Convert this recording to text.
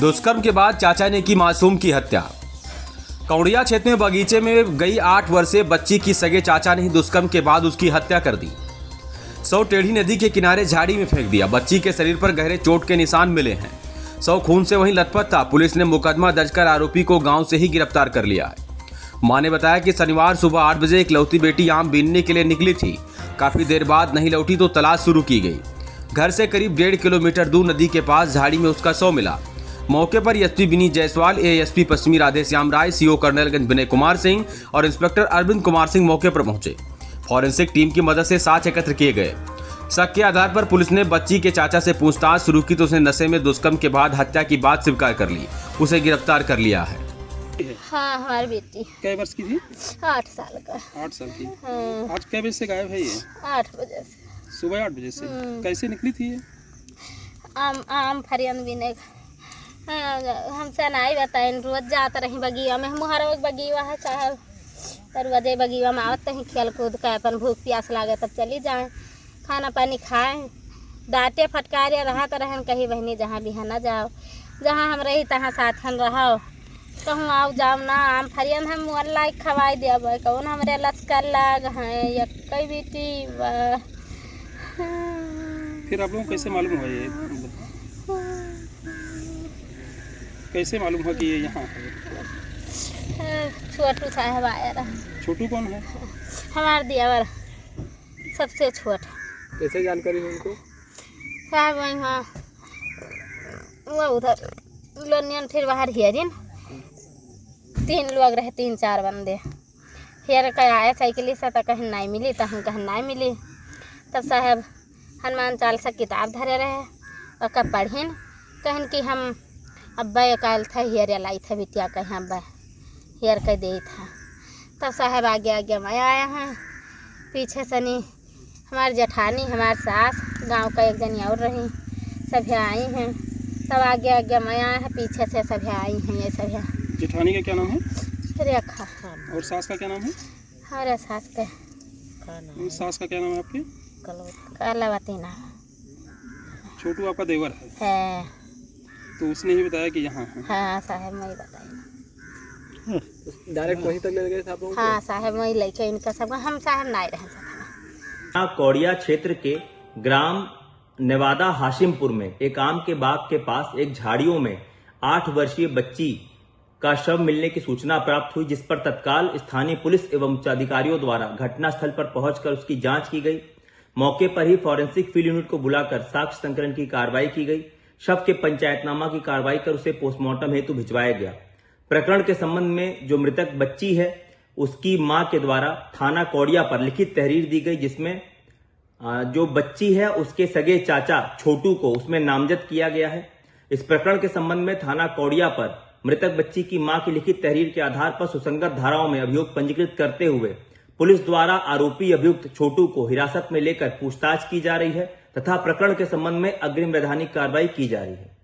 दुष्कर्म के बाद चाचा ने की मासूम की हत्या। कौड़िया क्षेत्र में बगीचे में गई 8 वर्षीय बच्ची की सगे चाचा ने ही दुष्कर्म के बाद उसकी हत्या कर दी। शव टेढ़ी नदी के किनारे झाड़ी में फेंक दिया। बच्ची के शरीर पर गहरे चोट के निशान मिले हैं। शव खून से वहीं लथपथ था। पुलिस ने मुकदमा दर्ज कर आरोपी को गांव से ही गिरफ्तार कर लिया है। मां ने बताया कि शनिवार सुबह 8 बजे इकलौती बेटी आम बीनने के लिए निकली थी। काफी देर बाद नहीं लौटी तो तलाश शुरू की गई। घर से करीब 1.5 किलोमीटर दूर नदी के पास झाड़ी में उसका शव मिला। मौके पर एसपी विनीत जायसवाल, एएसपी पश्चिमी राधेश्याम राय, सीओ कर्नलगंज विनय कुमार सिंह और इंस्पेक्टर अरविंद कुमार सिंह मौके पर पहुंचे। फॉरेंसिक टीम की मदद से साक्ष्य एकत्र किए गए। शक के आधार पर पुलिस ने बच्ची के चाचा से पूछताछ शुरू की तो उसने नशे में दुष्कर्म के बाद हत्या की बात स्वीकार कर ली। उसे गिरफ्तार कर लिया है। हाँ, हमारी बेटी कै वर्ष की थी? 8 साल का। 8 साल की। हाँ। आज कै बजे से गायब है ये? 8 बजे से। सुबह 8 बजे से। कैसे निकली थी ये? आम फरियन भी नहीं। हमसे नहीं बताए। रोज जाते रही बगिया में। हमारा बगिया है साहब, तर रोजे बगिया में आवते ही खेल कूद कर अपन भूख प्यास लागे तब चली जाए, खाना पानी खाएं। डांटे फटकारे रहा तो रहन कहीं बहनी जहाँ भी है न जाओ, जहाँ हम रही तहाँ साथन रहो। कहूँ आओ जाओ ना, आम फरियन हम मोल्ला खवाई देव कौन हमारे लश्कर लाग हैं या कई बेटी। फिर आप लोगों को कैसे मालूम हुआ ये? कैसे मालूम हुआ कि ये यहाँ है? छोटू साहब आया रहा। छोटू कौन है? हमारे देवर सबसे छोटा। कैसे जानकारी है उनको? साहब वहाँ वो उधर लोनियन फिर बाहर हेरिन 3 लोग रहे, 3-4 बंदे हेर के आए साइकिल से तो कहीं नहीं मिली, तो हम कहीं नहीं मिली। तब साहब हनुमान चालीसा किताब धरे रहे और कब पढ़िन कहन कि हम अब्बा काल था हेर लाई था बिटिया कहीं अब्बा हेर के दे था। तब साहब आगे आगे मैं आया हैं। पीछे सनी हमारी जेठानी, हमारे सास, गांव का एक जनी और रही, सभी आई हैं। तब आगे आगे मैं आया है, पीछे से सभी आई हैं। ये सभी। जेठानी का क्या नाम है? रेखा। और सास का क्या नाम है? हमारे सास के सास का क्या नाम है आपके? कलवती नाम। छोटू आपका देवर है। तो उसने ही बताया कि यहाँ है? हाँ साहब, मैं बताई। डायरेक्ट वहीं तक ले गए थे आप लोग? हाँ साहब, मैं लेके इनका सब हम साहब नहीं रह सकते। कौड़िया क्षेत्र के ग्राम नेवादा हाशिमपुर में एक आम के बाग के पास एक झाड़ियों में 8 वर्षीय बच्ची का शव मिलने की सूचना प्राप्त हुई, जिस पर तत्काल स्थानीय पुलिस एवं उच्चाधिकारियों द्वारा घटनास्थल पर पहुंचकर उसकी जांच की गई। मौके पर ही फॉरेंसिक फील्ड यूनिट को बुलाकर साक्ष्य संकलन की कार्रवाई की गई। शव के पंचायतनामा की कार्रवाई कर उसे पोस्टमार्टम हेतु भिजवाया गया। प्रकरण के संबंध में जो मृतक बच्ची है उसकी मां के द्वारा थाना कौड़िया पर लिखित तहरीर दी गई, जिसमें जो बच्ची है उसके सगे चाचा छोटू को उसमें नामजद किया गया है। इस प्रकरण के संबंध में थाना कौड़िया पर मृतक बच्ची की मां की लिखित तहरीर के आधार पर सुसंगत धाराओं में अभियोग पंजीकृत करते हुए पुलिस द्वारा आरोपी अभियुक्त छोटू को हिरासत में लेकर पूछताछ की जा रही है तथा प्रकरण के संबंध में अग्रिम वैधानिक कार्रवाई की जा रही है।